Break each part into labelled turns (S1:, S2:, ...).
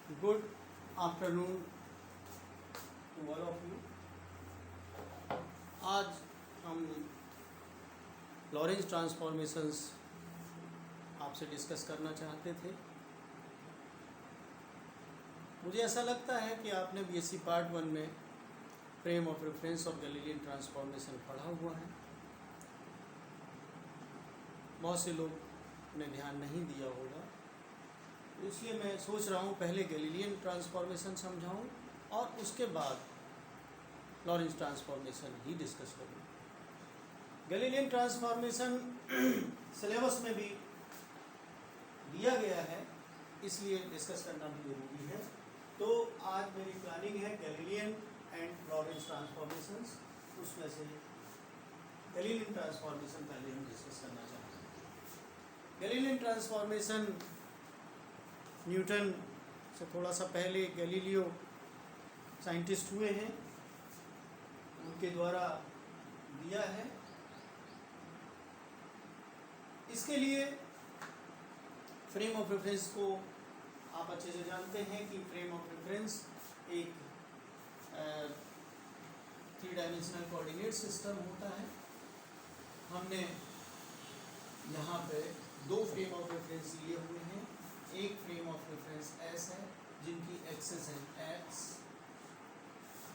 S1: Good afternoon to all of you. आज हम Lorentz transformations आपसे डिस्कस करना चाहते थे। मुझे ऐसा लगता है कि आपने बीएससी पार्ट 1 में frame of reference of Galilean transformation पढ़ा हुआ है। बहुत से लोग ने ध्यान नहीं दिया होगा, इसलिए मैं सोच रहा हूँ पहले गैलीलियन ट्रांसफॉर्मेशन समझाऊँ और उसके बाद लॉरेंज ट्रांसफॉर्मेशन ही डिस्कस करूँ। गैलीलियन ट्रांसफॉर्मेशन सिलेबस में भी दिया गया है, इसलिए डिस्कस करना भी जरूरी है। तो आज मेरी प्लानिंग है गैलीलियन एंड लॉरेंज ट्रांसफॉर्मेशंस, उसमें से गैलीलियन ट्रांसफॉर्मेशन पहले हम डिस्कस करना चाहते हैं। गैलीलियन ट्रांसफॉर्मेशन न्यूटन से थोड़ा सा पहले गैलीलियो साइंटिस्ट हुए हैं, उनके द्वारा दिया है। इसके लिए फ्रेम ऑफ रेफरेंस को आप अच्छे से जानते हैं कि फ्रेम ऑफ रेफरेंस एक 3 डायमेंशनल कोऑर्डिनेट सिस्टम होता है। हमने यहाँ पे 2 फ्रेम ऑफ रेफरेंस लिए हुए हैं। एक फ्रेम ऑफ रेफरेंस एस है जिनकी एक्सेस है एक्स,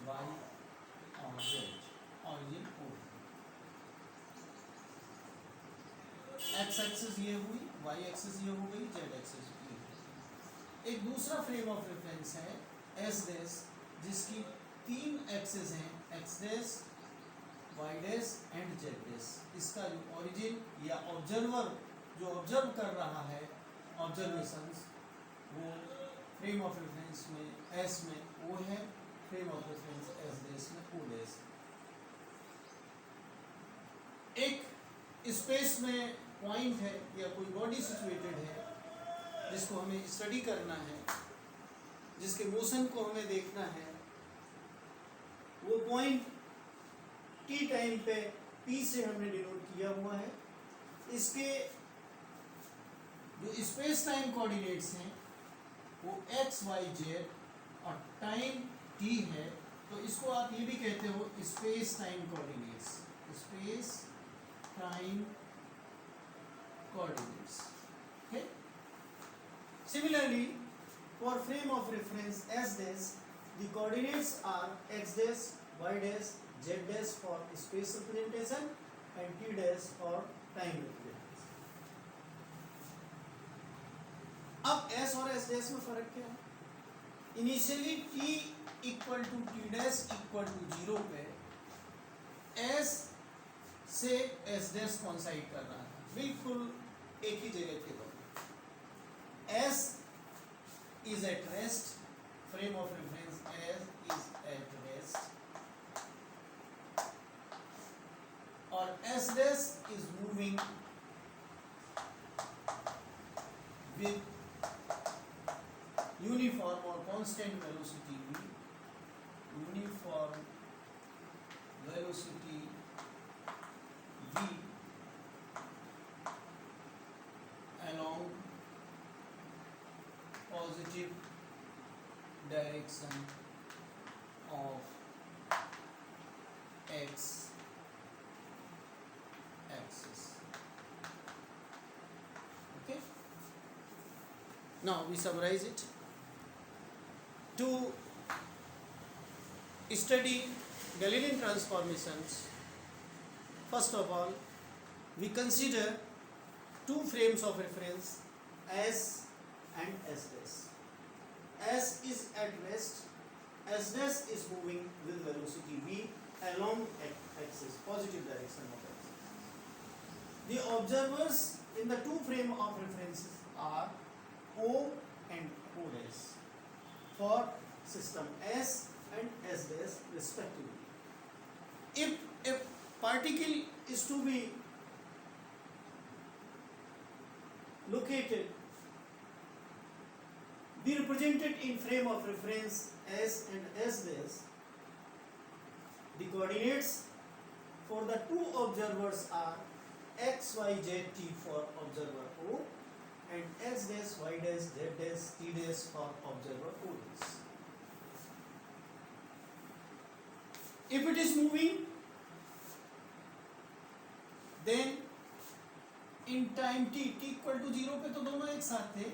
S1: वाई और जेड, ऑरिजिन ओ। एक्स एक्सेस ये हुई, वाई एक्सेस ये हो गई, जेड एक्सेस ये हुई। एक दूसरा फ्रेम ऑफ रेफरेंस है एस डैश, जिसकी 3 एक्सेस हैं, X dash, Y dash and Z dash. इसका जो ऑरिजिन या ऑब्जर्वर जो ऑब्जर्व कर रहा है ऑब्जर्वेशंस, वो फ्रेम ऑफ रेफरेंस में एस में ओ है, frame of reference S dash में ओ डैश। एक स्पेस में पॉइंट है या कोई बॉडी सिचुएटेड है जिसको हमें स्टडी करना है, जिसके मोशन को हमें देखना है। वो पॉइंट टी टाइम पे पी से हमने डिनोट किया हुआ है। इसके जो स्पेस टाइम कोऑर्डिनेट्स हैं वो एक्स वाई जेड और टाइम टी है, तो इसको आप ये भी कहते हो space time coordinates, space time coordinates. Okay. Similarly for frame of reference S dash, the coordinates are X dash, Y dash, Z dash for space representation and T dash for time representation. अब S और S dash में फर्क क्या है? Initially T equal to T dash equal to 0 पे S से S dash कॉन्साइड कर रहा है, बिल्कुल एक ही जगह थे दोनों। S is at rest, frame of reference S is at rest, और S dash is moving with uniform or constant velocity v, uniform velocity v along positive direction of x axis. Okay. Now we summarize it. To study Galilean transformations, first of all, we consider 2 frames of reference S and S dash. S is at rest, S dash is moving with velocity v along axis, positive direction of axis. The observers in the 2 frame of references are O and O dash for system S and S dash respectively. If a particle is to be located, be represented in frame of reference S and S dash, the coordinates for the 2 observers are x, y, z, t for observer O, and x dash, y dash, z dash, t dash dash for observer O dash. If it is moving, then in time t equal to 0 पे तो दोनों एक साथ थे,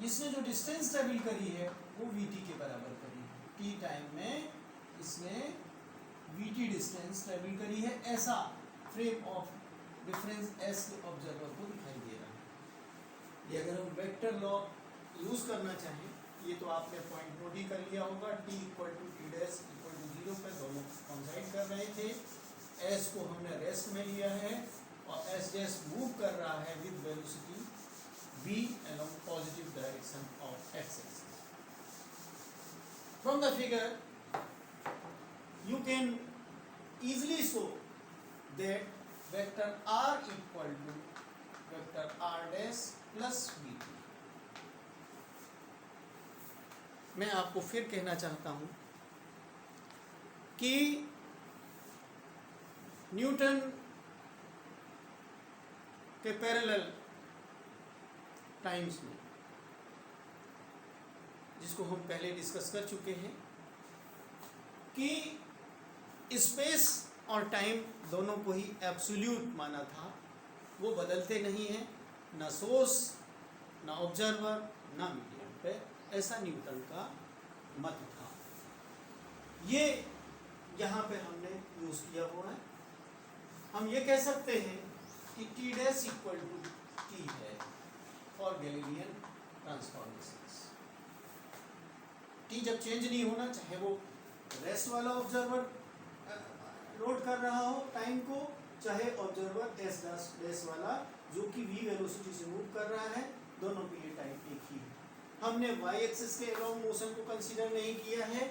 S1: इसने जो distance travel करी है वो vt के बराबर करी है। t टाइम में इसने vt डिस्टेंस ट्रेवल करी है, ऐसा फ्रेम ऑफ डिफरेंस s के ऑब्जर्वर को दिखाई दे रहा है। ये अगर हम वेक्टर लॉ यूज करना चाहें, ये तो आपने पॉइंट नोट ही कर लिया होगा, t equal to T dash equal to 0 पे दोनों कंसाइड कर रहे थे, s को हमने रेस्ट में लिया है और s डैश मूव कर रहा है with velocity v along positive direction of x axis. From the figure you can easily show that vector r equal to vector r dash plus vt. मैं आपको फिर कहना चाहता हूं कि न्यूटन के पैरेलल टाइम्स में, जिसको हम पहले डिस्कस कर चुके हैं, कि स्पेस और टाइम दोनों को ही एब्सोल्यूट माना था, वो बदलते नहीं हैं, ना सोर्स ना ऑब्जर्वर ना मीडियम पे, ऐसा न्यूटन का मत था। ये यहाँ पे हमने यूज किया हुआ है। हम ये कह सकते हैं कि T dash equal to T है फॉर गैलीलियन ट्रांसफॉर्मेशंस। टी जब चेंज नहीं होना, चाहे वो रेस्ट वाला ऑब्जर्वर नोट कर रहा हो टाइम को, चाहे ऑब्जर्वर एस डैश वाला जो कि v वेलोसिटी से मूव कर रहा है, दोनों के लिए टाइम एक ही है। हमने y एक्सिस के अलोंग मोशन को कंसीडर नहीं किया है,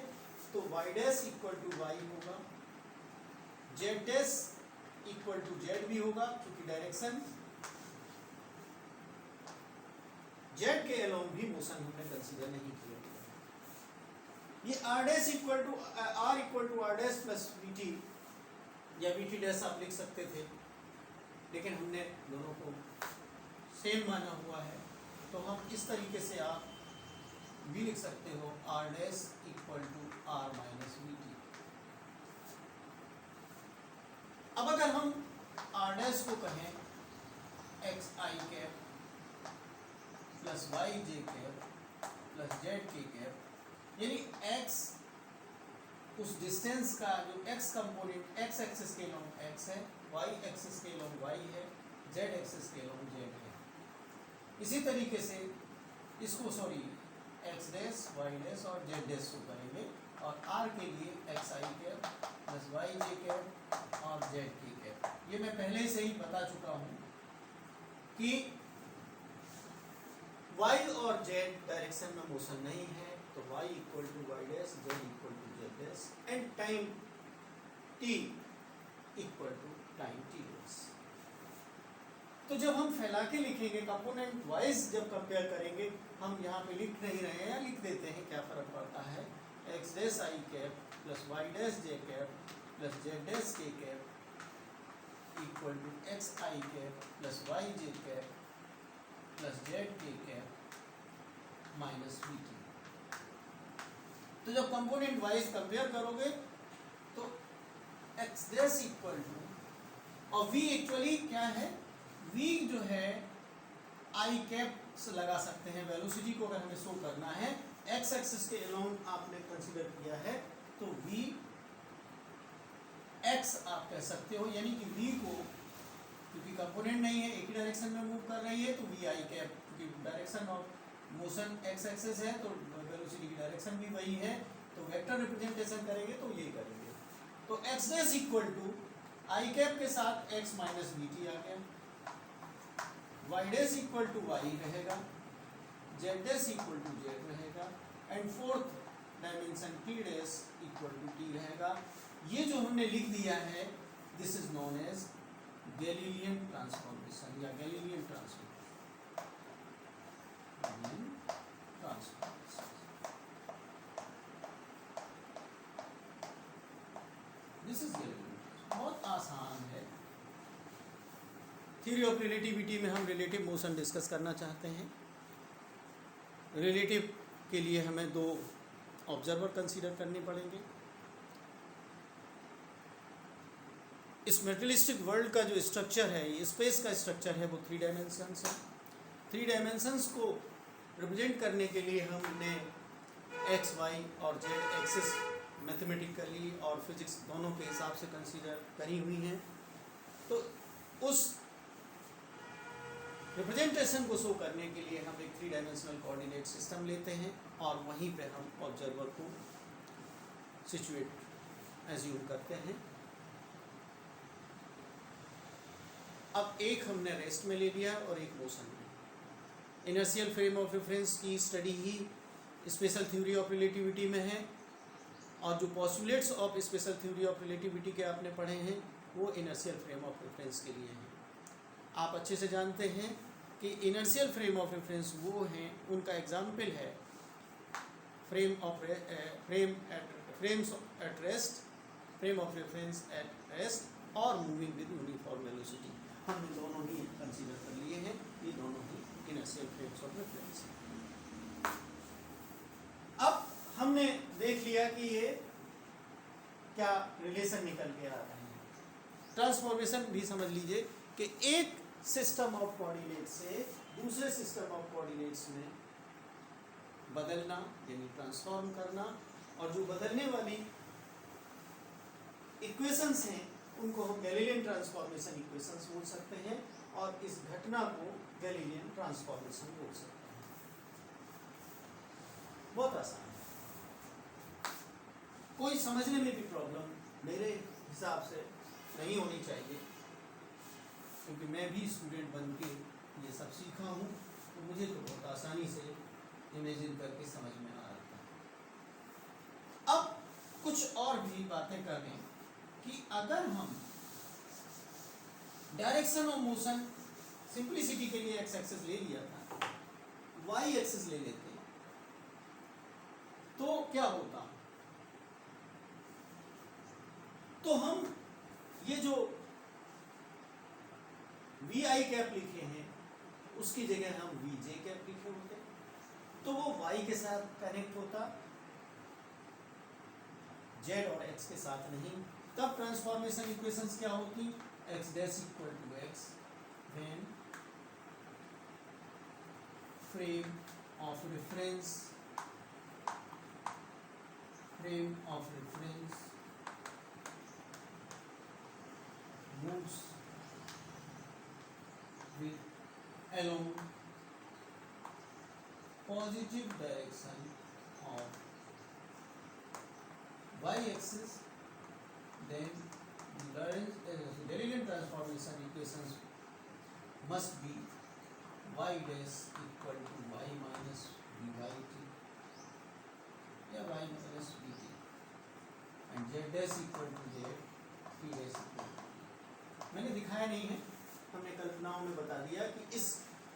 S1: तो y dash equal to y होगा, z dash equal to z भी होगा, क्योंकि डायरेक्शन z के अलोंग भी मोशन हमने कंसीडर नहीं किया। ये r dash equal to r dash plus vt या vt डैश आप लिख सकते थे, लेकिन हमने दोनों को सेम माना हुआ है, तो हम इस तरीके से आप भी लिख सकते हो r dash equal to r minus vt। अब अगर हम r डैश को कहें x i cap plus y j cap plus z k cap, यानी x उस डिस्टेंस का जो x कंपोनेंट x एक्सिस के लॉन्ग x है, y एक्सिस के लॉन्ग y है, z एक्सिस के लॉन्ग z है। इसी तरीके से इसको x डैश y डैश और z डैश को करेंगे, और r के लिए x i cap plus y j cap और z k कैप। ये मैं पहले से ही बता चुका हूँ कि y और z डायरेक्शन में मोशन नहीं है, तो y equal to y dash, z equal to z dash and time t equal to time t dash. तो जब हम फैला के लिखेंगे, कंपोनेंट वाइज जब कंपेयर करेंगे, हम यहाँ पे लिख नहीं रहे हैं, लिख देते हैं, क्या फर्क पड़ता है, x dash i cap plus y dash j cap plus z dash k cap equal to x i cap plus y j cap plus z k cap minus vt। तो जब कंपोनेंट वाइज कंपेयर करोगे तो x dash equal to, और v actually क्या है, v जो है i cap से लगा सकते हैं, वेलोसिटी को अगर हमें शो करना है x एक्सिस के अलोंग आपने कंसीडर किया है, तो v x आप कह सकते हो, यानी कि v को, क्योंकि कंपोनेंट नहीं है, एक ही डायरेक्शन में मूव कर रही है, तो v i कैप, क्योंकि direction of motion x axis है तो वेलोसिटी की डायरेक्शन भी वही है, तो वेक्टर रिप्रेजेंटेशन करेंगे तो ये करेंगे। तो x dash equal to i cap के साथ x माइनस vt आ गया, y dash equal to y रहेगा, z dash equal to z रहेगा, and fourth dimension t dash equal to t रहेगा। ये जो हमने लिख दिया है, this is known as Galilean transformation या Galilean transformation. This is Galilean, बहुत आसान है। थ्योरी ऑफ रिलेटिविटी में हम रिलेटिव मोशन डिस्कस करना चाहते हैं। रिलेटिव के लिए हमें दो ऑब्जर्वर कंसीडर करने पड़ेंगे। इस मेटेरियलिस्टिक वर्ल्ड का जो स्ट्रक्चर है, ये स्पेस का स्ट्रक्चर है, वो 3 डायमेंशंस है। 3 डायमेंशंस को रिप्रेजेंट करने के लिए हमने एक्स, वाई और जेड एक्सिस मैथमेटिकली और फिजिक्स दोनों के हिसाब से कंसीडर करी हुई हैं। तो उस रिप्रेजेंटेशन को शो करने के लिए हम एक 3 डायमेंशनल कोऑर्डिनेट सिस्टम लेते हैं और वहीं पे हम ऑब्जर्वर को सिचुएट एज्यूम करते हैं। अब एक हमने रेस्ट में ले लिया और एक मोशन में। इनर्शियल फ्रेम ऑफ रेफरेंस की study he special theory of relativity में है, और जो postulates of special theory of relativity के आपने पढ़े हैं वो इनर्शियल फ्रेम ऑफ रेफरेंस के लिए हैं। आप अच्छे से जानते हैं कि इनर्शियल फ्रेम ऑफ रेफरेंस वो हैं, उनका एग्जाम्पल है frames eight rest, frame of reference eight rest और मूविंग विद यूनिफॉर्म वेलोसिटी। हमने दोनों ही कंसीडर कर लिए हैं, ये दोनों ही इनर्शियल फ्रेम्स ऑफ रेफरेंस हैं। अब हमने देख लिया कि ये क्या रिलेशन निकल के आ रहे हैं। ट्रांसफॉर्मेशन भी समझ लीजिए कि एक सिस्टम ऑफ कोऑर्डिनेट से दूसरे सिस्टम ऑफ कोऑर्डिनेट्स में बदलना यानी ट्रांसफॉर्म करना, और जो बदलने वाली इक्वेशंस हैं उनको हम गैलीलियन ट्रांसफॉर्मेशन इक्वेशंस बोल सकते हैं, और इस घटना को गैलीलियन ट्रांसफॉर्मेशन बोल सकते हैं। बहुत आसान है, कोई समझने में भी प्रॉब्लम मेरे हिसाब से नहीं होनी चाहिए, क्योंकि मैं भी स्टूडेंट बन के ये सब सीखा हूँ, तो मुझे तो बहुत आसानी से इमेजिन करके समझ में आ रहा था। अब कुछ और भी बातें कर लें कि अगर हम डायरेक्शन ऑफ मोशन सिंपलिसिटी के लिए एक्स एक्सिस ले लिया था, वाई एक्सिस ले लेते तो क्या होता। तो हम ये जो वी आई कैप लिखे हैं उसकी जगह हम वी जे कैप लिखे होते, तो वो वाई के साथ कनेक्ट होता, जेड और एक्स के साथ नहीं। तब ट्रांसफॉर्मेशन इक्वेशंस क्या होती, X dash equal to X when frame of reference moves with along positive direction of y-axis, then the Galilean transformation equations must be y dash equal to y minus vyt या y minus vt and z dash equal to z t dash equal to। मैंने दिखाया नहीं है, हमने कल्पनाओं में बता दिया कि इस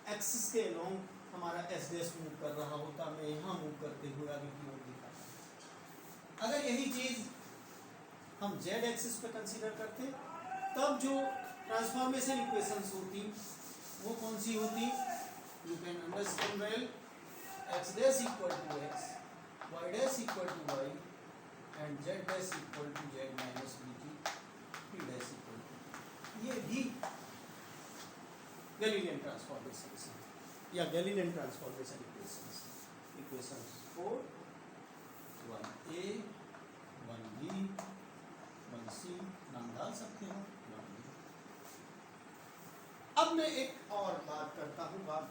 S1: एक्सिस के अलोंग हमारा एस डैश मूव कर रहा होता, मैं यहाँ मूव करते हुए आगे की ओर दिखाता। अगर यही चीज़ हम जेड एक्सिस पे कंसीडर करते, तब जो ट्रांसफॉर्मेशन इक्वेशंस होती वो कौन सी होती, you can understand well, x dash equal to x, y dash equal to y and Z dash equal to z minus v t, t dash equal to. ये भी गैलीलियन ट्रांसफॉर्मेशंस या Galilean transformation equations 4, 1a 1b 1c नाम डाल सकते हो। अब मैं एक और बात करता हूँ, बात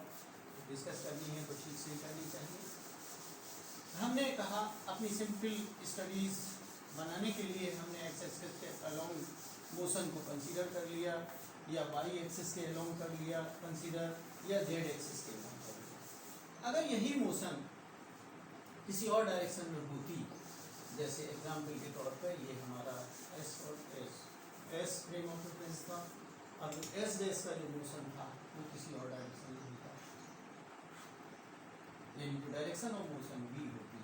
S1: डिस्कस करनी है तो ठीक से करनी चाहिए। हमने कहा अपनी सिंपल स्टडीज बनाने के लिए हमने एक्स एक्सिस के अलोंग मोशन को कंसीडर कर लिया, या वाई एक्सिस के अलोंग कर लिया कंसीडर, या जेड एक्सिस के अलोंग कर लिया। अगर यही मोशन किसी और डायरेक्शन में होती, जैसे एग्जाम्पल के तौर पर ये हमारा एस और एस फ्रेम ऑफ रेफरेंस था, और जो एस डैश का जो मोशन था वो किसी और डायरेक्शन में होता, यानी जो डायरेक्शन ऑफ मोशन वी होती,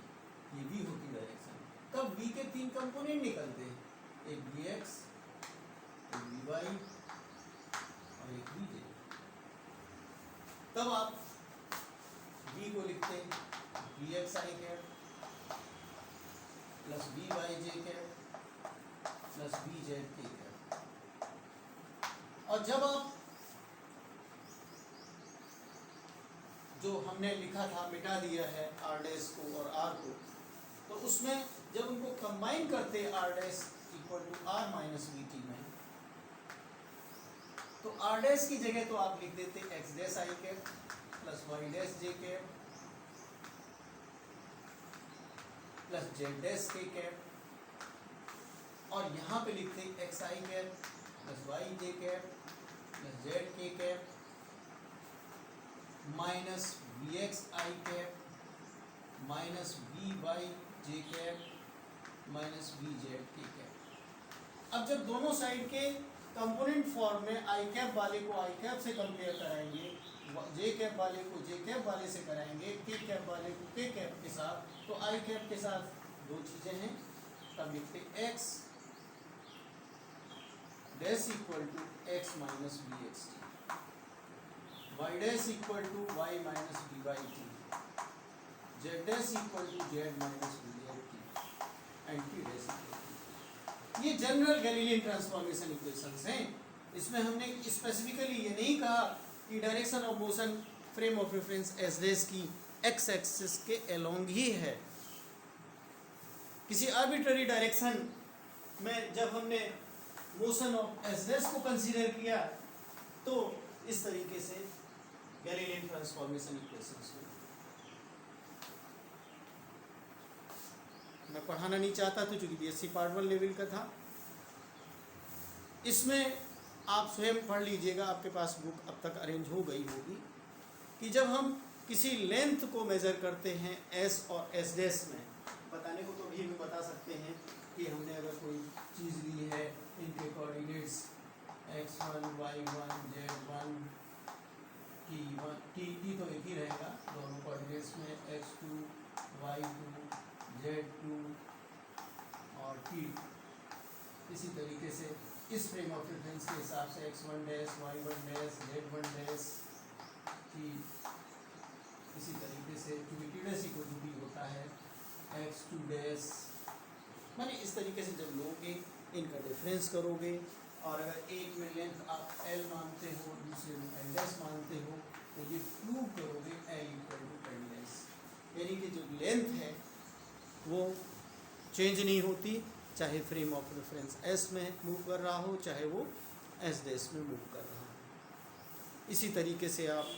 S1: ये वी होती डायरेक्शन, तब वी के 3 कंपोनेंट निकलते, एक वी एक्स, एक वी वाई और एक वी जे। तब आप वी को लिखते v x i cap plus v y j cap plus v z k cap. और जब आप जो हमने लिखा था मिटा दिया है आर डैश को और आर को, तो उसमें जब उनको कंबाइन करते r dash equal to r minus v t में, तो आर डैश की जगह तो आप लिख देते x dash i cap plus y dash j cap plus z dash k cap, और यहाँ पे लिखते x i cap plus y j cap plus z k cap minus v x i cap minus v y j cap minus v z k cap. अब जब दोनों side के component form में आई cap वाले को आई कैप से compare कराएंगे, जे cap वाले को जे कैप वाले से कराएंगे, के कैप वाले को के कैप के साथ, तो आई कैप के साथ दो चीज़ें हैं, तब लिखते x dash equal to x minus v x t, y dash equal to y minus v y t, z dash equal to z minus v z t and T dash equal to. ये general Galilean transformation equations हैं। इसमें हमने specifically ये नहीं कहा कि direction of motion frame of reference S dash की x axis के अलोंग ही है। किसी आर्बिट्ररी डायरेक्शन में जब हमने मोशन ऑफ एस डैश को कंसीडर किया, तो इस तरीके से गैलीलियन ट्रांसफॉर्मेशन इक्वेशंस को मैं पढ़ाना नहीं चाहता था, चूंकि बीएससी पार्ट 1 लेवल का था। इसमें आप स्वयं पढ़ लीजिएगा, आपके पास बुक अब तक अरेंज हो गई होगी, कि जब हम किसी लेंथ को मेजर करते हैं एस और एस डैश में, बताने को तो भी हम बता सकते हैं कि हमने अगर कोई चीज़ ली है, इनके coordinates x1 y1 z1 t1 t तो एक ही रहेगा दोनों कोऑर्डिनेट्स में, x2 y2 z2 और t। इसी तरीके से इस फ्रेम ऑफ रेफरेंस के हिसाब से x1 dash y1 dash z1 dash t, इसी तरीके से क्योंकि t dash equal to t होता है x2 डैश, माने इस तरीके से जब लोगे इनका डिफरेंस करोगे, और अगर एक में लेंथ आप L मानते हो, दूसरे में L डैश मानते हो, तो ये प्रूव करोगे L equal to L dash, यानी कि जो लेंथ है वो चेंज नहीं होती, चाहे फ्रेम ऑफ रेफरेंस S में मूव कर रहा हो, चाहे वो S डैश में मूव कर रहा हो। इसी तरीके से आप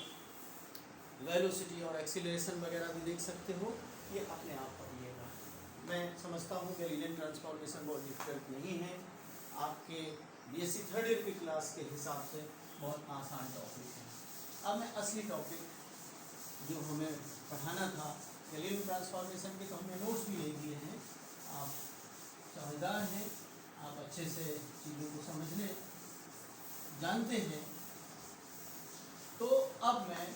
S1: वेलोसिटी और एक्सीलरेशन वगैरह भी देख सकते हो, ये अपने आप पढ़िएगा। मैं समझता हूँ गैलीलियन ट्रांसफॉर्मेशन बहुत डिफिकल्ट नहीं है, आपके बीएससी थर्ड ईयर की क्लास के हिसाब से बहुत आसान टॉपिक है। अब मैं असली टॉपिक जो हमें पढ़ाना था गैलीलियन ट्रांसफॉर्मेशन के, तो हमने नोट्स भी ले लिए हैं, आप समझदार हैं, आप अच्छे से चीज़ों को समझने जानते हैं। तो अब मैं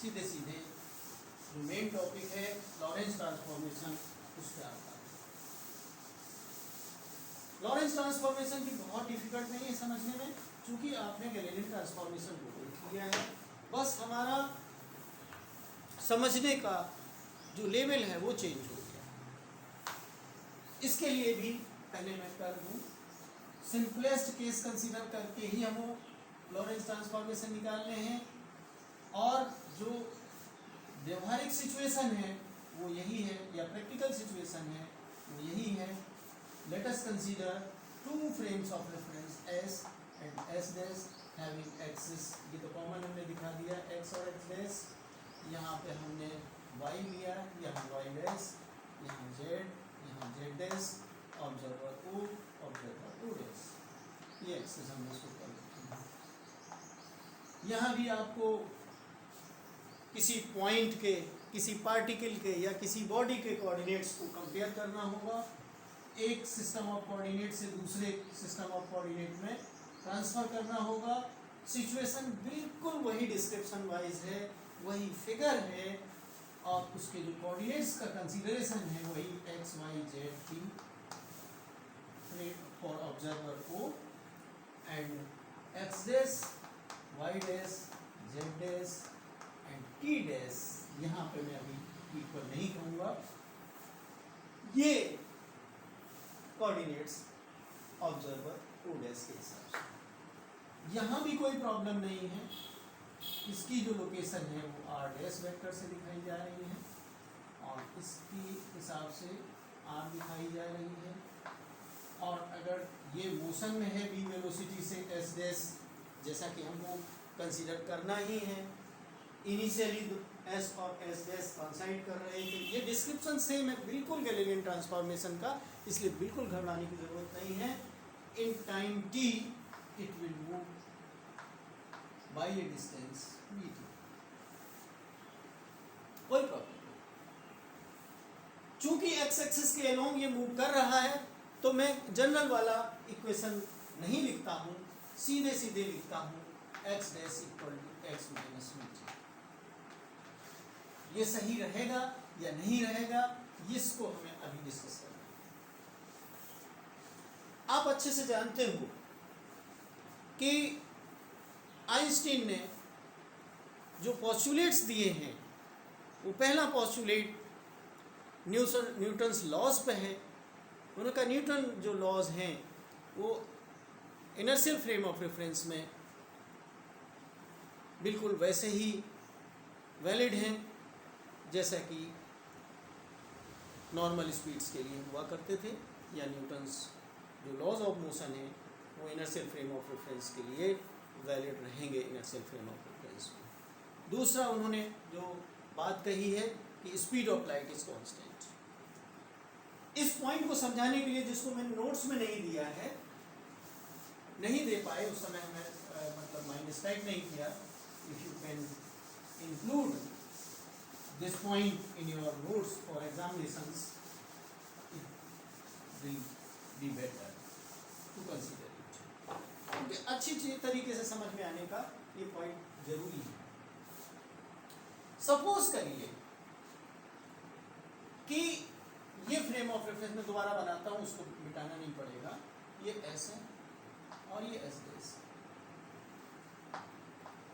S1: सीधे सीधे जो मेन टॉपिक है लॉरेंस ट्रांसफॉर्मेशन, उस पर आता है। लॉरेंस ट्रांसफॉर्मेशन भी बहुत डिफिकल्ट नहीं है समझने में, क्योंकि आपने गैलीलियन ट्रांसफॉर्मेशन को देख लिया है, बस हमारा समझने का जो लेवल है वो चेंज हो गया। इसके लिए भी पहले मैं कर दूं, सिंपलेस्ट केस कंसीडर करके ही हम लॉरेंस ट्रांसफॉर्मेशन निकालने हैं, और जो व्यवहारिक सिचुएशन है वो यही है, या प्रैक्टिकल सिचुएशन है वो यही है। Let us consider two frames of reference S and S dash having axis, ये तो कॉमन हमने दिखा दिया x और x डैश, यहाँ पे हमने y लिया, यहाँ y डैश, यहाँ z, यहाँ z dash, observer O, observer O dash, ये एक्सिस हमने उसको कर रखी है। यहाँ भी आपको किसी पॉइंट के, किसी पार्टिकल के या किसी बॉडी के कोऑर्डिनेट्स को कंपेयर करना होगा, एक सिस्टम ऑफ कोऑर्डिनेट से दूसरे सिस्टम ऑफ कोऑर्डिनेट में ट्रांसफर करना होगा। सिचुएशन बिल्कुल वही डिस्क्रिप्शन वाइज है, वही फिगर है, और उसके जो कोऑर्डिनेट्स का कंसीडरेशन है वही x y z t for observer O, and x dash y dash z dash and t dash, यहाँ पे मैं अभी इक्वल नहीं कहूँगा, ये कोऑर्डिनेट्स ऑब्जर्वर ओ डैश के हिसाब से। यहाँ भी कोई प्रॉब्लम नहीं है, इसकी जो लोकेशन है वो आर डैश वेक्टर से दिखाई जा रही है और इसकी हिसाब से आर दिखाई जा रही है। और अगर ये मोशन में है v वेलोसिटी से एस डैश, जैसा कि हमको कंसीडर करना ही है, इनिशियली एस और एस डैश कंसाइड कर रहे थे। ये डिस्क्रिप्शन सेम है बिल्कुल गैलीलियन ट्रांसफॉर्मेशन का, इसलिए बिल्कुल घबराने की ज़रूरत नहीं है। In time t it will move by A distance v2, कोई प्रॉब्लम नहीं। चूंकि एक्स एक्सिस के अलोंग ये मूव कर रहा है तो मैं जनरल वाला इक्वेशन नहीं लिखता हूँ, सीधे सीधे लिखता हूँ x dash equal to x minus v2। ये सही रहेगा या नहीं रहेगा, इसको हमें अभी डिस्कस करना है। आप अच्छे से जानते हो कि आइंस्टीन ने जो पोस्टुलेट्स दिए हैं, वो पहला पोस्टुलेट न्यूटन्स लॉज पे है। उनका न्यूटन जो लॉज हैं वो इनर्शियल फ्रेम ऑफ रेफरेंस में बिल्कुल वैसे ही वैलिड हैं जैसा कि नॉर्मल स्पीड्स के लिए हुआ करते थे, या न्यूटन्स जो लॉज ऑफ मोशन हैं वो इनर्शियल फ्रेम ऑफ रेफरेंस के लिए वैलिड रहेंगे इनर्शियल फ्रेम ऑफ रेफरेंस में। दूसरा उन्होंने जो बात कही है कि speed of light is constant. इस पॉइंट को समझाने के लिए, जिसको मैंने नोट्स में नहीं दिया है, नहीं दे पाए उस समय, हमें मतलब माइंड स्ट्राइक नहीं किया। If you can include this point in your notes for examinations, it will be better to consider it, क्योंकि अच्छी तरीके से समझ में आने का ये पॉइंट जरूरी है। सपोज करिए कि ये फ्रेम ऑफ रेफरेंस में दोबारा बनाता हूँ, उसको मिटाना नहीं पड़ेगा। ये एस है और ये एस डैश,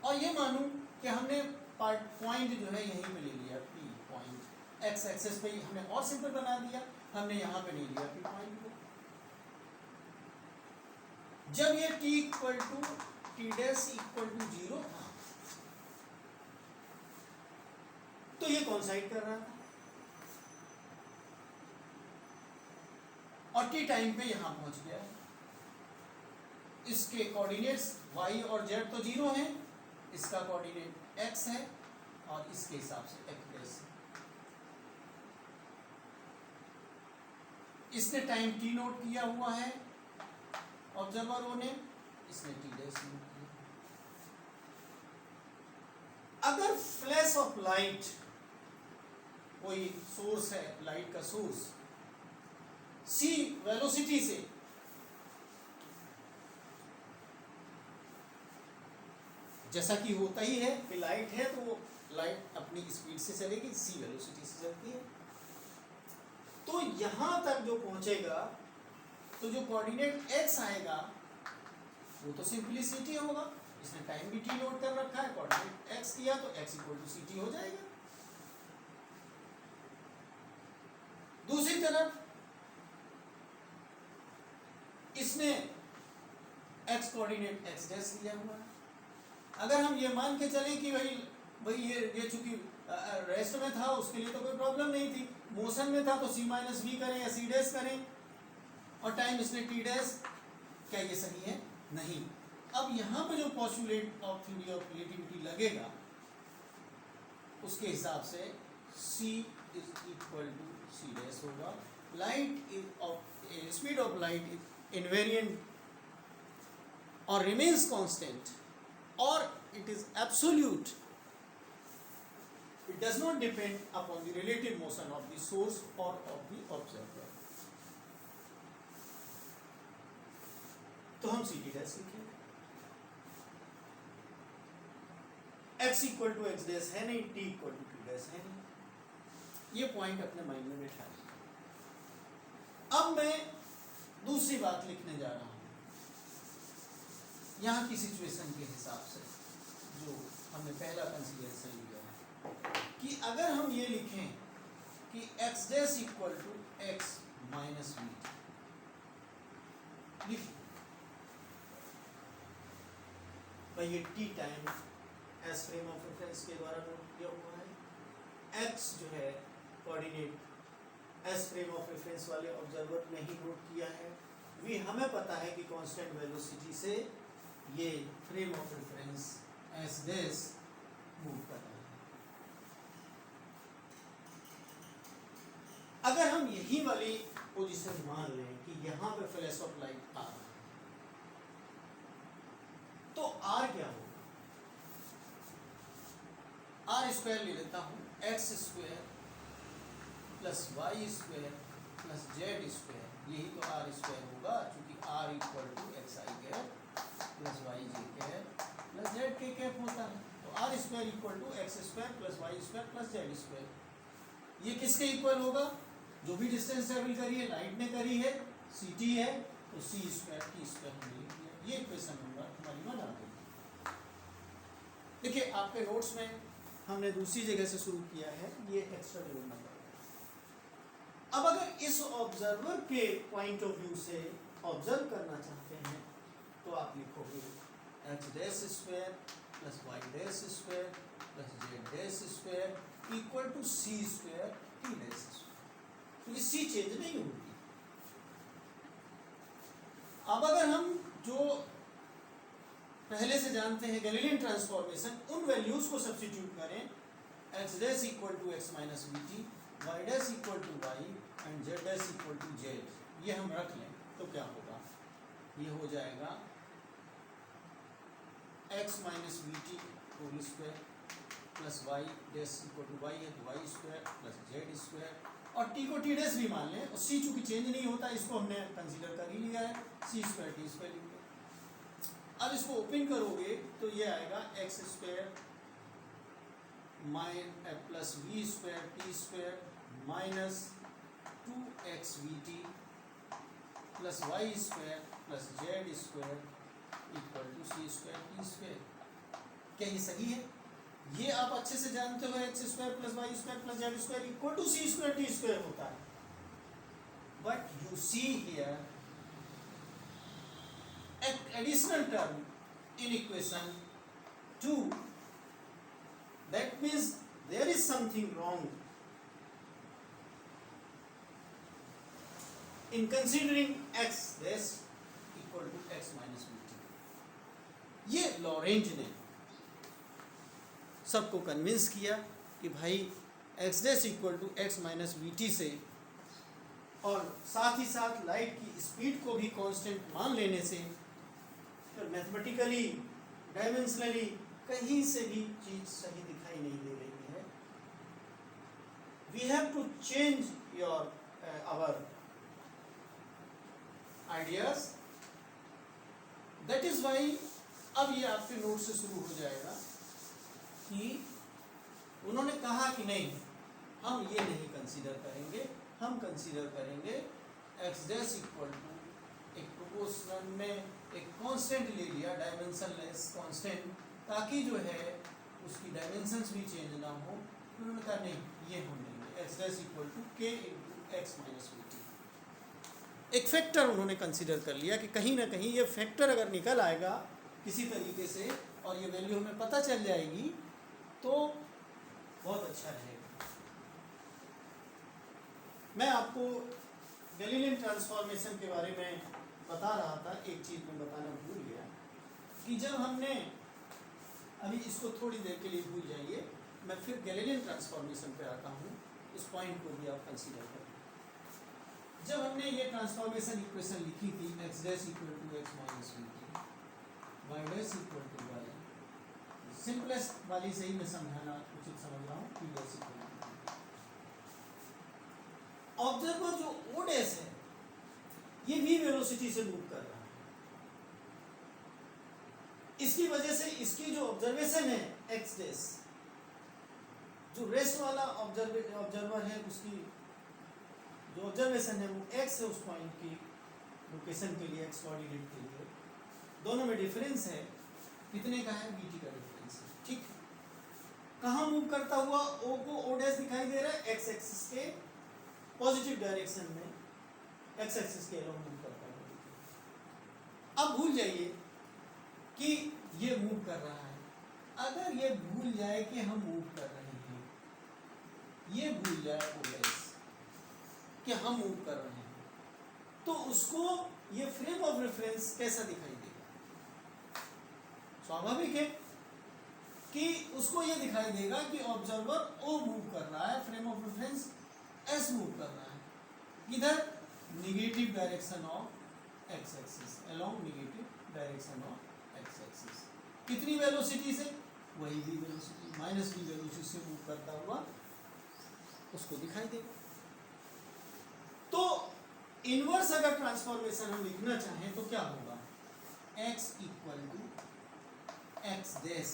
S1: और ये मानूं कि हमने पॉइंट जो है यहीं पे ले लिया पी पॉइंट, एक्स एक्सेस पे हमने और सिंपल बना दिया, हमने यहाँ पे नहीं लिया पी पॉइंट को। जब ये t equal to T dash equal to 0 था तो ये कॉन्साइड कर रहा था, और टी टाइम पे यहां पहुंच गया। इसके कोऑर्डिनेट्स y और z तो 0 हैं, इसका कोऑर्डिनेट x है और इसके हिसाब से x डैश। इसने टाइम t नोट किया हुआ है ऑब्जर्वर ने, इसने t डैश नोट किया। अगर फ्लैश ऑफ लाइट, कोई सोर्स है लाइट का सोर्स, c वेलोसिटी से जैसा कि होता ही है कि लाइट है तो वो लाइट अपनी स्पीड से चलेगी, c वेलोसिटी से चलती है, तो यहां तक जो पहुंचेगा तो जो कोऑर्डिनेट x आएगा वो तो सिंपली ct होगा। इसने टाइम भी t नोट कर रखा है, कोऑर्डिनेट x किया तो x इक्वल टू ct हो जाएगा। दूसरी तरफ इसने x कोऑर्डिनेट x डैश लिया हुआ है। अगर हम ये मान के चलें कि भाई ये चूंकि रेस्ट में था उसके लिए तो कोई प्रॉब्लम नहीं थी, मोशन में था तो c माइनस v करें या c डैश करें, और टाइम इसने t डैश, क्या ये सही है? नहीं। अब यहाँ पे जो postulate of theory of relativity लगेगा उसके हिसाब से c is equal to c dash होगा। Light is of speed of light is invariant और remains constant, or it is absolute. It does not depend upon the relative motion of the source or of the observer. तो हम ct dash लिखेंगे। x equal to x dash है नहीं, t equal to t dash है नहीं। ये point अपने mind में बैठा लीजिए। अब मैं दूसरी बात लिखने जा रहा हूं यहाँ की सिचुएशन के हिसाब से, जो हमने पहला कंसीडरेशन लिया है कि अगर हम ये लिखें कि x dash equal to x minus v t. भाई ये t time S frame of reference के द्वारा नोट किया हुआ है। एक्स जो है coordinate S frame of reference वाले ऑब्जर्वर ने ही नोट किया है। वी हमें पता है कि कांस्टेंट वेलोसिटी से ये frame of reference S dash move कर रहा है। अगर हम यही वाली पोजीशन मान लें कि यहाँ पे फ्लैश ऑफ लाइट आ रहा है, तो आर क्या होगा? आर स्क्वायर ले लेता हूँ, x square plus y square plus z square, यही तो आर स्क्वायर होगा, क्योंकि r equal to x i cap plus y j cap plus z k cap होता है। तो r square equal to x square plus y square plus z square. ये किसके equal होगा? जो भी डिस्टेंस ट्रेवल करी है लाइट ने करी है, सी टी है, तो सी स्क्वायर टी स्क्वायर हमने लिख दिया। ये इक्वेशन नंबर हमारी बना दी। देखिए आपके नोट्स में हमने दूसरी जगह से शुरू किया है, ये एक्स्ट्रा जोड़ना नंबर। अब अगर इस ऑब्जर्वर के पॉइंट ऑफ व्यू से ऑब्जर्व करना चाहते हैं तो आप लिखोगे x dash square plus y dash square plus z dash square equal to c square t dash square. तो ये सी चेंज नहीं होगी। अब अगर हम जो पहले से जानते हैं गैलीलियन ट्रांसफॉर्मेशन, उन वैल्यूज को सब्स्टिट्यूट करें, x dash equal to x minus v t, y dash equal to y and Z dash equal to z, ये हम रख लें तो क्या होगा? ये हो जाएगा x minus v t whole square plus y dash equal to y है तो y square plus z square, और टी को टी डैश भी मान लें, और सी चूंकि चेंज नहीं होता इसको हमने कंसीडर कर ही लिया है, सी स्क्वायर टी स्क्वायर लिख लिया। अब इसको ओपन करोगे तो ये आएगा x square plus v square t square minus 2x v t plus y square plus z square equal to c square t square. क्या ये सही है? ये आप अच्छे से जानते हो, x square plus y square plus z square equal to c square t square होता है। But you see here an additional term in equation 2, that means there is something wrong in considering x dash equal to x minus v t। ये Lorentz ने सबको convince किया कि भाई x dash equal to x minus v t से, और साथ ही साथ लाइट की स्पीड को भी कांस्टेंट मान लेने से, तो मैथमेटिकली डायमेंशनली कहीं से भी चीज सही दिखाई नहीं दे रही है। We have to change your our ideas, that is why अब ये आपके नोट से शुरू हो जाएगा कि उन्होंने कहा कि नहीं, हम ये नहीं कंसीडर करेंगे, हम कंसीडर करेंगे एक्स डैश इक्वल टू एक प्रोपोर्शनल में एक कांस्टेंट ले लिया, डायमेंशनलेस कांस्टेंट, ताकि जो है उसकी डायमेंशंस भी चेंज ना हो। उन्होंने कहा नहीं, ये हम लेंगे एक्स डैश इक्वल टू के into x minus v T. एक फैक्टर उन्होंने कंसीडर कर लिया कि कहीं ना कहीं ये फैक्टर अगर निकल आएगा किसी तरीके से और ये वैल्यू हमें पता चल जाएगी तो बहुत अच्छा रहेगा। मैं आपको गैलीलियन ट्रांसफॉर्मेशन के बारे में बता रहा था, एक चीज़ मैं बताना भूल गया कि जब हमने, अभी इसको थोड़ी देर के लिए भूल जाइए, मैं फिर गैलीलियन ट्रांसफॉर्मेशन पे आता हूँ, इस पॉइंट को भी आप कंसीडर करें। जब हमने ये ट्रांसफॉर्मेशन इक्वेशन लिखी थी x dash equal to x minus v t, y dash equal to y, simplest वाली से ही मैं समझाना उचित समझ रहा हूँ, t dash equal to. Observer जो ओ डैश है ये भी वेलोसिटी से मूव कर रहा है, इसकी वजह से इसकी जो ऑब्जर्वेशन है एक्स डैश, जो रेस्ट वाला ऑब्जर्वर है उसकी जो ऑब्जर्वेशन है वो एक्स है, उस पॉइंट की लोकेशन के लिए, एक्स कोऑर्डिनेट के लिए, दोनों में डिफरेंस है, कितने का है? वी टी का डिफरेंस है। ठीक, कहाँ मूव करता हुआ? ओ को ओ डैश दिखाई दे रहा है एक्स एक्सिस के पॉजिटिव डायरेक्शन में एक्स एक्सिस के अलोंग मूव करता है। अब भूल जाइए कि ये मूव कर रहा है। अगर ये भूल जाए कि हम मूव कर रहे हैं, ये भूल जाए ओएस कि हम मूव कर रहे हैं, तो उसको ये फ्रेम ऑफ रेफरेंस कैसा दिखाई देगा? स्वाभाविक है कि उसको ये दिखाई देगा कि ऑब्जर्वर ओ मूव कर रहा है, frame of reference S move कर रहा है, किधर? Negative direction of x axis, along negative direction of x axis. कितनी वेलोसिटी से? वही भी वेलोसिटी, माइनस भी वेलोसिटी से मूव करता हुआ उसको दिखाई देगा। तो इनवर्स अगर ट्रांसफॉर्मेशन हम लिखना चाहें तो क्या होगा? x equal to x dash,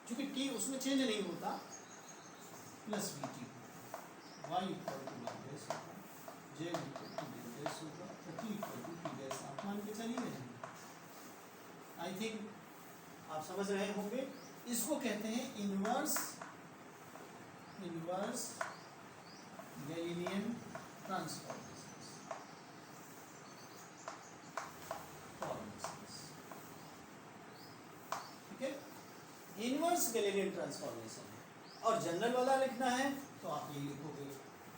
S1: चूंकि t उसमें चेंज नहीं होता, plus v t, y equal to y dash होगा, z equal to z dash होगा, और t equal to T dash. आप मान के चलिए नहीं, आई थिंक आप समझ रहे होंगे। इसको कहते हैं इनवर्स गैलीलियन ट्रांसफॉर्मेशन। ठीक है, इनवर्स गैलीलियन ट्रांसफॉर्मेशन है। और जनरल वाला लिखना है तो आप ये लिखोगे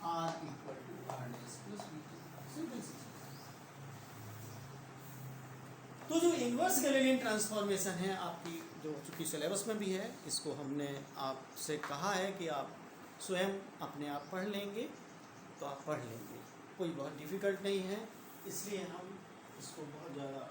S1: R equal to R dash plus V t, simple सी। तो जो इनवर्स गैलीलियन ट्रांसफॉर्मेशन है आपकी, जो चूँकि सिलेबस में भी है, इसको हमने आपसे कहा है कि आप स्वयं अपने आप पढ़ लेंगे, तो आप पढ़ लेंगे, कोई बहुत डिफ़िकल्ट नहीं है, इसलिए हम इसको बहुत ज़्यादा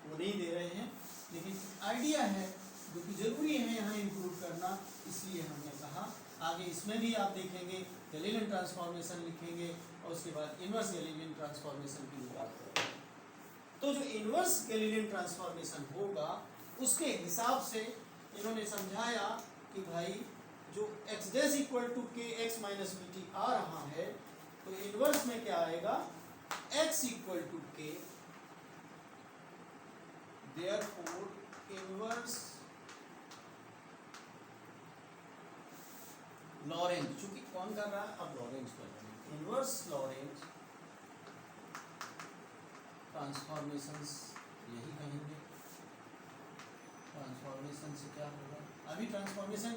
S1: वो नहीं दे रहे हैं, लेकिन आइडिया है जो कि ज़रूरी है यहाँ इंक्लूड करना, इसलिए हमने कहा। आगे इसमें भी आप देखेंगे गैलीलियन ट्रांसफॉर्मेशन लिखेंगे और उसके बाद इनवर्स गैलीलियन ट्रांसफॉर्मेशन की बात करेंगे। तो जो इनवर्स गैलीलियन ट्रांसफॉर्मेशन होगा उसके हिसाब से इन्होंने समझाया कि भाई जो x dash equal to k x minus v T आ रहा है, तो इनवर्स में क्या आएगा? x इक्वल टू के, देयरफॉर इनवर्स लॉरेंज, चूंकि कौन कर रहा है? अब लॉरेंज कर रहा है। इनवर्स लॉरेंज ट्रांसफॉर्मेशंस, यही कहेंगे। ट्रांसफॉर्मेशन से क्या होगा? अभी ट्रांसफॉर्मेशन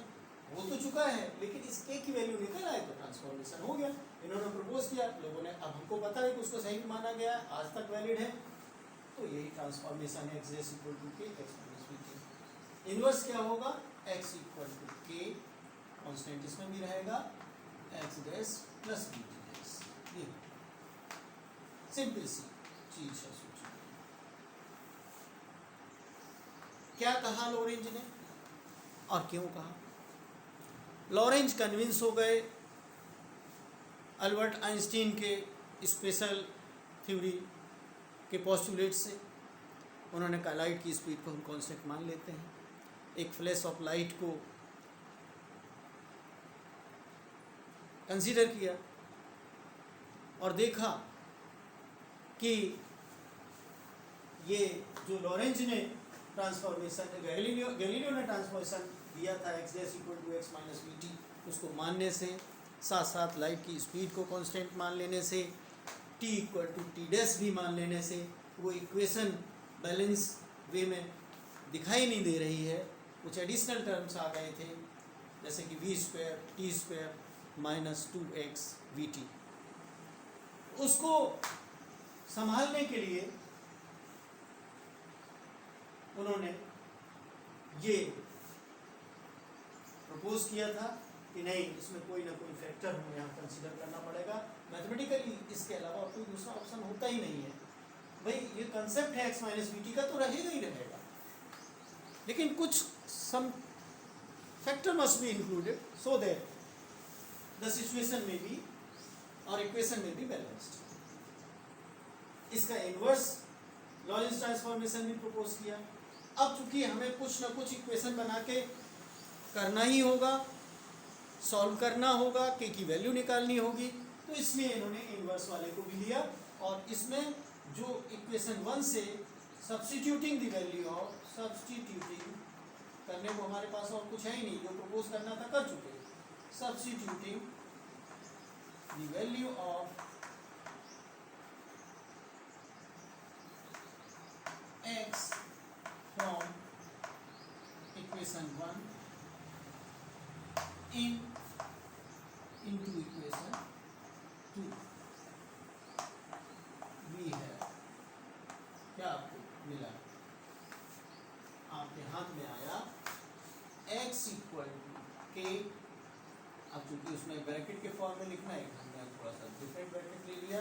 S1: हो तो चुका है, लेकिन इस के की वैल्यू निकल आए तो ट्रांसफॉर्मेशन हो गया। इन्होंने प्रपोज किया, लोगों ने, अब हमको पता है कि उसको सही माना गया है, आज तक वैलिड है, तो यही ट्रांसफॉर्मेशन है। X dash equal to k x minus v T. Inverse क्या होगा? एक्स इक्वल टू के, कॉन्स्टेंट इसमें भी रहेगा, x dash plus v t dash. ये सिंपल सी चीज है। सोचिए क्या कहा लॉरेंज ने और क्यों कहा? लॉरेंज कन्विंस हो गए अल्बर्ट आइंस्टीन के स्पेशल थ्योरी के पोस्टुलेट से। उन्होंने कहा लाइट की स्पीड को हम कांस्टेंट मान लेते हैं। एक फ्लैश ऑफ लाइट को कंसीडर किया और देखा कि ये जो लॉरेंज ने ट्रांसफॉर्मेशन, गैलीलियो ने ट्रांसफॉर्मेशन दिया था x dash equal to x minus v t, उसको मानने से, साथ साथ लाइट की स्पीड को कांस्टेंट मान लेने से, t equal to T dash भी मान लेने से, वो इक्वेशन बैलेंस वे में दिखाई नहीं दे रही है। कुछ एडिशनल टर्म्स आ गए थे, जैसे कि v square t square minus 2x v t. उसको संभालने के लिए उन्होंने ये प्रपोज किया था कि नहीं, इसमें कोई ना कोई फैक्टर हमें यहाँ कंसीडर करना पड़ेगा। मैथमेटिकली इसके अलावा कोई दूसरा ऑप्शन होता ही नहीं है। भाई ये कंसेप्ट है एक्स माइनस वी टी का, तो रहेगा ही रहेगा, लेकिन कुछ some factor must be included so that the situation में बी और इक्वेशन में बी बैलेंस्ड। इसका इनवर्स लॉरेंज ट्रांसफॉर्मेशन भी प्रपोज किया। अब चूंकि हमें कुछ ना कुछ इक्वेशन बना के करना ही होगा, सॉल्व करना होगा, के की वैल्यू निकालनी होगी, तो इसलिए इन्होंने इनवर्स वाले को भी लिया। और इसमें जो इक्वेशन 1 से substituting the value of, substituting करने को हमारे पास और कुछ है ही नहीं, जो प्रपोज करना था कर चुके। Substituting the value of x from equation 1 into equation 2 भी है। क्या आपको मिला? आपके हाथ में आया x इक्वल टू के। अब चूंकि उसमें ब्रैकेट के फॉर्म में लिखना है, हमने थोड़ा सा डिफरेंट ब्रैकेट ले लिया।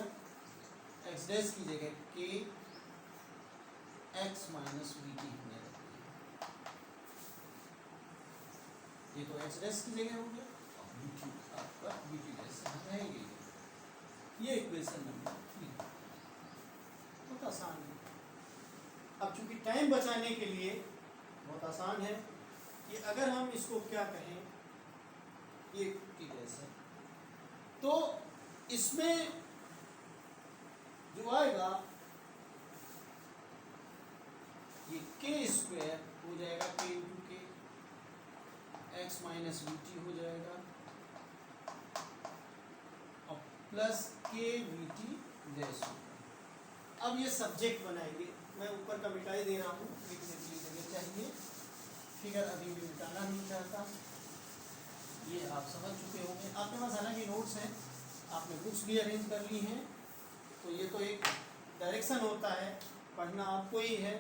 S1: एक्स डैश की जगह के एक्स माइनस वी टी होने लगती है। ये तो एक्स डैश की जगह हो गया, और वी टी आपका वी टी डैश यहाँ रहेगी। ये इक्वेशन नंबर 3 बहुत आसान है। अब चूंकि टाइम बचाने के लिए बहुत आसान है कि अगर हम इसको क्या कहें, ये टी डैश है, तो इसमें जो आएगा ये के स्क्वायर हो जाएगा, के इंटू के एक्स माइनस वी टी हो जाएगा, और प्लस के वी टी डैश होगा। अब ये सब्जेक्ट बनाएंगे। मैं ऊपर का मिटाई दे रहा हूँ, लिखने के लिए जगह चाहिए। फिगर अभी भी मिटाना नहीं चाहता, ये आप समझ चुके होंगे। आपके पास हालांकि नोट्स हैं, आपने बुक्स भी अरेंज कर ली हैं, तो ये तो एक डायरेक्शन होता है, पढ़ना आपको ही है,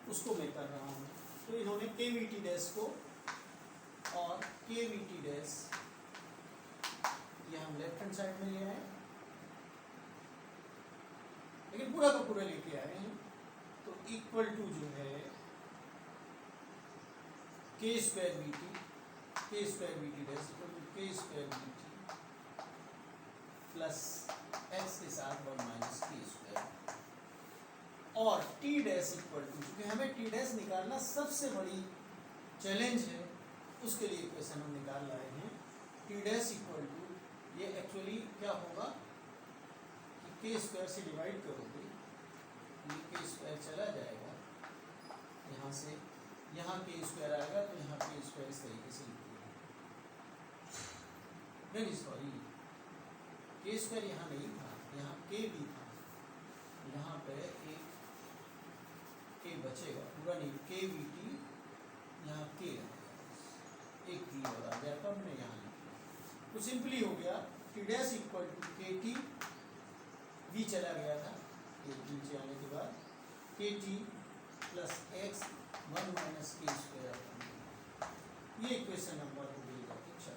S1: उसको मैं कर रहा हूँ। तो इन्होंने के वी टी डैश को और के वी टी डैश ये हम लेफ्ट हैंड साइड में ले आए, लेकिन पूरा का पूरा लेके आए हैं। तो इक्वल टू जो है k square v t dash equal to k square v t plus x के साथ 1 माइनस के स्क्वायर, और टी डैश इक्वल टू, क्योंकि हमें टी डैश निकालना सबसे बड़ी चैलेंज है, उसके लिए इक्वेशन हम निकाल रहे हैं। टी डैश इक्वल टू, ये एक्चुअली क्या होगा कि के स्क्वायर से डिवाइड करोगे, ये के स्क्वायर चला जाएगा, यहाँ से यहाँ के स्क्वायर आएगा, तो यहाँ के स्क्वायर इस तरीके से लिखिएगा। नहीं सॉरी, के स्क्वायर यहाँ नहीं था, यहाँ के भी था, यहाँ पे एक के बचेगा, पूरा नहीं, के वी टी यहाँ के एक टी और आ गया, तो हमने यहाँ लिखा। तो सिंपली हो गया टी डैश इक्वल टू के टी, वी चला गया था ये नीचे आने के बाद, के टी प्लस एक्स 1 माइनस के स्क्वायर। ये इक्वेशन नंबर हो गई। अच्छा,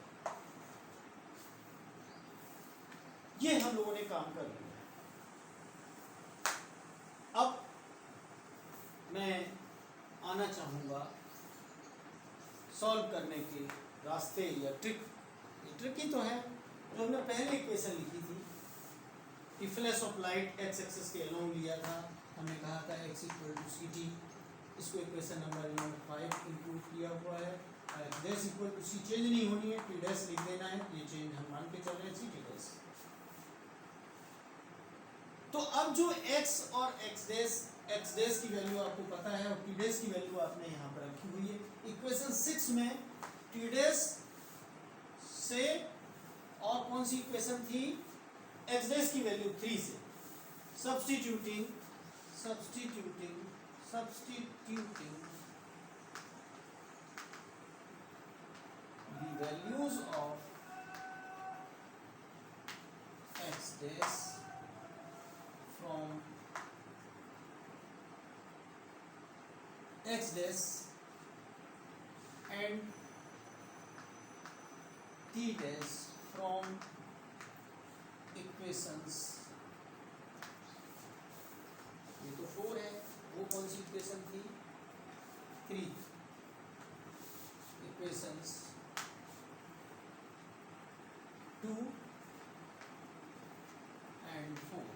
S1: ये हम लोगों ने काम कर लिया। अब मैं आना चाहूँगा सॉल्व करने के रास्ते या ट्रिक। ये ट्रिक ही तो है जो हमने पहले इक्वेशन लिखी थी कि flash of light x axis के अलोंग लिया था। हमने कहा था x equal to c t, इसको इक्वेशन नंबर 5 इंक्लूड किया हुआ है। X dash equal to c change नहीं होनी है, टी डैश लिख देना है, ये चेंज हम मान के चल रहे हैं सी टी डैश। तो अब जो x और x डैश की वैल्यू आपको पता है और t डैश की वैल्यू आपने यहाँ पर रखी हुई है। इक्वेशन 6 में t डैश से और कौन सी इक्वेशन थी, x डैश की वैल्यू 3 से substituting the values of x dash from x dash and t dash from equations, ये तो 4 है, वो कौन सी इक्वेशन थी, 3 equations 2 and 4,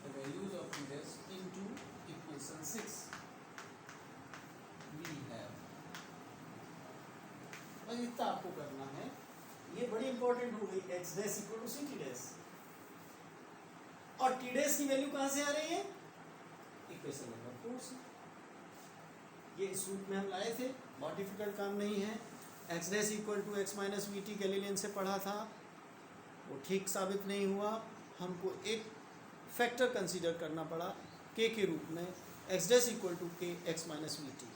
S1: the values of t dash into equation 6 we have। बस इतना आपको करना है, ये बड़ी इंपॉर्टेंट हो गई। X dash equal to c t dash, और टी डैश की वैल्यू कहाँ से आ रही है, इक्वेशन नंबर 4 से। ये इस रूप में हम लाए थे, बहुत डिफिकल्ट काम नहीं है। X dash equal to x minus v t Galilean से पढ़ा था, वो ठीक साबित नहीं हुआ। हमको एक फैक्टर कंसीडर करना पड़ा के रूप में x dash equal to k x minus v t.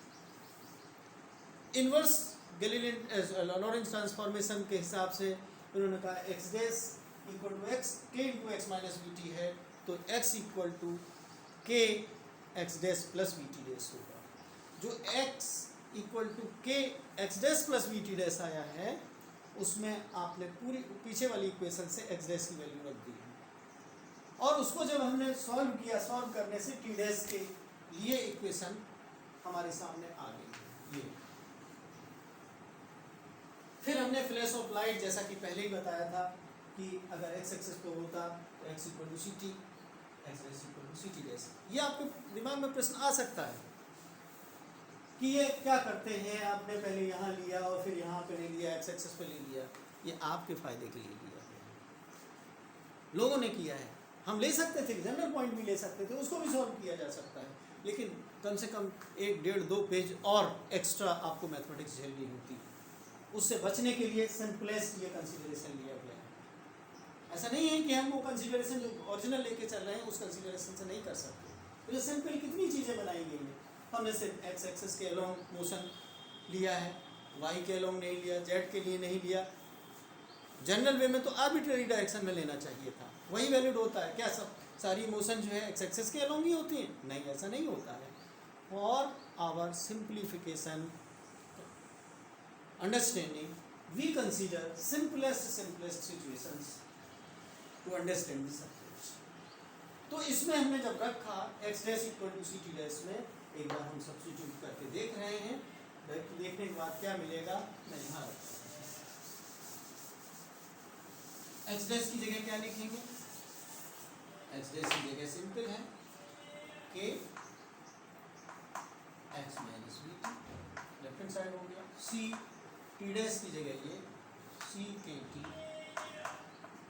S1: Inverse Galilean Lorentz transformation के हिसाब से उन्होंने कहा x dash equal to x k into x minus v t है, तो x equal to k x dash plus v t dash होगा। जो x equal to k x dash plus v t dash आया है उसमें आपने पूरी पीछे वाली इक्वेशन से एक्स डैश की वैल्यू रख दी है, और उसको जब हमने सॉल्व किया, सॉल्व करने से टी डैश के लिए इक्वेशन हमारे सामने आ गई ये। फिर हमने फ्लैश ऑफ लाइट, जैसा कि पहले ही बताया था कि अगर एक्स एक्सिस पे होता तो x equal to c t, x dash equal to c t dash. ये आपके दिमाग में प्रश्न आ सकता है कि ये क्या करते हैं, आपने पहले यहाँ लिया और फिर यहाँ पे ले लिया, एक्स एक्सिस पे ले लिया। ये आपके फायदे के लिए लिया है, लोगों ने किया है। हम ले सकते थे, जनरल पॉइंट भी ले सकते थे, उसको भी सॉल्व किया जा सकता है, लेकिन कम से कम 1, 1.5, 2 पेज और एक्स्ट्रा आपको मैथमेटिक्स झेलनी होती। उससे बचने के लिए सिंपलेस्ट ये कंसीडरेशन लिया गया है। ऐसा नहीं है कि हम वो कंसीडरेशन जो ओरिजिनल लेके चल रहे हैं उस कंसीडरेशन से नहीं कर सकते। तो ये सिंपल कितनी चीज़ें बनाई गई हैं। हमने सिर्फ एक्स एक्सिस के अलोंग मोशन लिया है, वाई के अलोंग नहीं लिया, जेड के लिए नहीं लिया। जनरल वे में तो आर्बिट्ररी डायरेक्शन में लेना चाहिए था, वही वैलिड होता है। क्या सब सारी मोशन जो है एक्स एक्सिस के अलोंग ही होती हैं? नहीं, ऐसा नहीं होता है। For our simplification understanding we consider simplest situations to understand this approach. तो इसमें हमने जब रखा x dash equal to c t dash में, एक बार हम सब्स्टिट्यूट करके देख रहे हैं। देखने के बाद क्या मिलेगा, मैं यहाँ रखता हूँ। एक्स डैश की जगह क्या लिखेंगे? एक्स डैश की जगह सिंपल है के x minus v T, left hand side हो गया। सी टी डैश की जगह ये सी के टी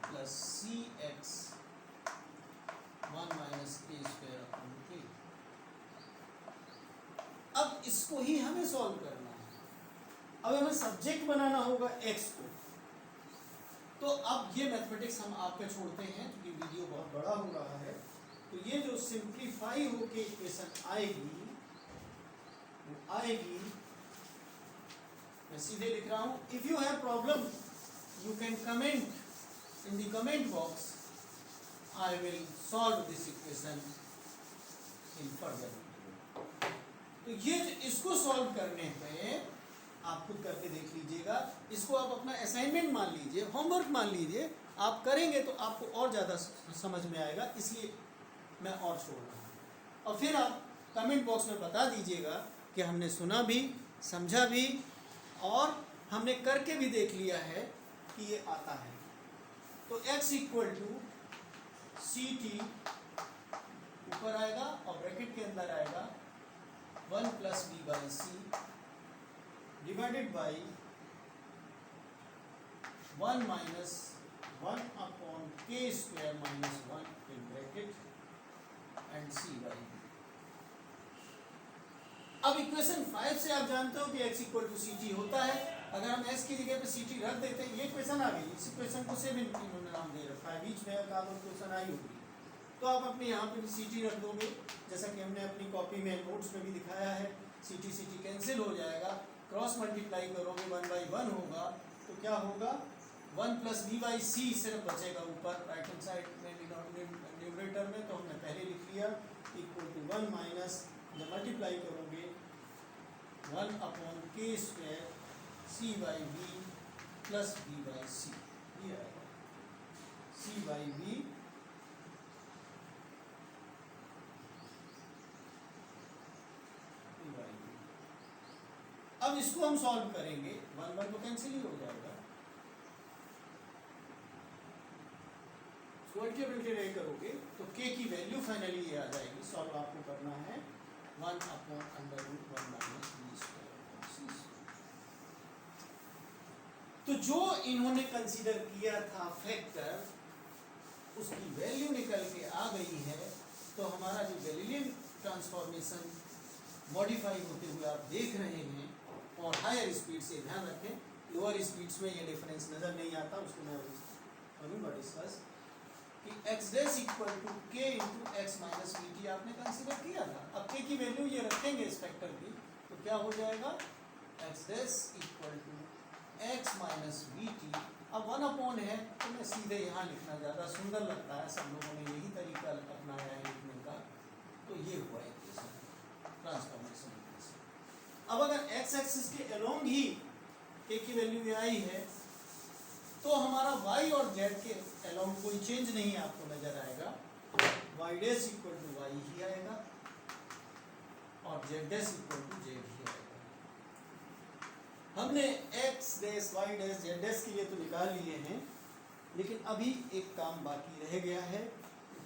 S1: प्लस सी एक्स 1 माइनस के स्क्वायर अपॉन के। अब इसको ही हमें सॉल्व करना है। अब हमें सब्जेक्ट बनाना होगा एक्स को। तो अब ये मैथमेटिक्स हम आप पे छोड़ते हैं क्योंकि वीडियो बहुत बड़ा हो रहा है। तो ये जो सिंप्लीफाई होके इक्वेशन आएगी वो आएगी, मैं सीधे लिख रहा हूं। If you have problem you can comment in the comment box, I will solve this equation in further. तो ये इसको सॉल्व करने पे आप खुद करके देख लीजिएगा। इसको आप अपना असाइनमेंट मान लीजिए, होमवर्क मान लीजिए। आप करेंगे तो आपको और ज़्यादा समझ में आएगा, इसलिए मैं और छोड़ रहा हूँ। और फिर आप कमेंट बॉक्स में बता दीजिएगा कि हमने सुना भी, समझा भी और हमने करके भी देख लिया है कि ये आता है। तो x equal to c t ऊपर आएगा और ब्रैकेट के अंदर आएगा 1 plus b by c divided by 1 minus 1 upon k square minus 1 in bracket and c by b. अब इक्वेशन 5 से आप जानते हो कि x equal to c t होता है। अगर हम s की जगह पे सी टी रख देते हैं, ये इक्वेशन आ गई। इस इक्वेशन को 7 इन्होंने नाम दे रखा है, बीच में एक आधा इक्वेशन आई होगी। तो आप अपने यहाँ पे सी टी रख दोगे, जैसा कि हमने अपनी कॉपी में नोट्स में भी दिखाया है। सी टी कैंसिल हो जाएगा, क्रॉस मल्टीप्लाई करोगे 1/1 होगा। तो क्या होगा, 1 प्लस बी बाई सी सिर्फ बचेगा ऊपर राइट हैंड साइड में न्यूमरेटर में। तो हमने पहले लिख लिया इक्वल टू 1 माइनस, जब मल्टीप्लाई करोगे 1 upon k square c by b plus b by c, ये आएगा c by b by b. अब इसको हम सॉल्व करेंगे, 1 तो कैंसिल ही हो जाएगा। मल्टीप्लाई करोगे तो k की वैल्यू फाइनली ये आ जाएगी। सॉल्व आपको करना है 1 upon under root 1 minus b square upon c square. तो जो इन्होंने कंसीडर किया था फैक्टर, उसकी वैल्यू निकल के आ गई है। तो हमारा जो गैलीलियन ट्रांसफॉर्मेशन मॉडिफाई होते हुए आप देख रहे हैं, और हायर स्पीड से ध्यान रखें, लोअर स्पीड्स में ये डिफरेंस नज़र नहीं आता, उसको मैं करूँगा डिस्कस। कि x dash equal to k into x minus v t आपने कंसिडर किया था। अब k की वैल्यू ये रखेंगे इस फैक्टर की, तो क्या हो जाएगा x dash equal to x minus v t. अब 1 है तो मैं सीधे यहाँ लिखना ज़्यादा सुंदर लगता है, सब लोगों ने यही तरीका अपनाया है लिखने का। तो ये हुआ इक्वेशन, ट्रांसफॉर्मेशन इक्वेशन। अब अगर x एक्सिस के अलोंग ही k की वैल्यू आई है तो हमारा y और z के अलोंग कोई चेंज नहीं आपको नजर आएगा। y dash equal to y ही आएगा और z dash equal to z ही आएगा। हमने x dash y dash z dash के लिए तो निकाल लिए हैं, लेकिन अभी एक काम बाकी रह गया है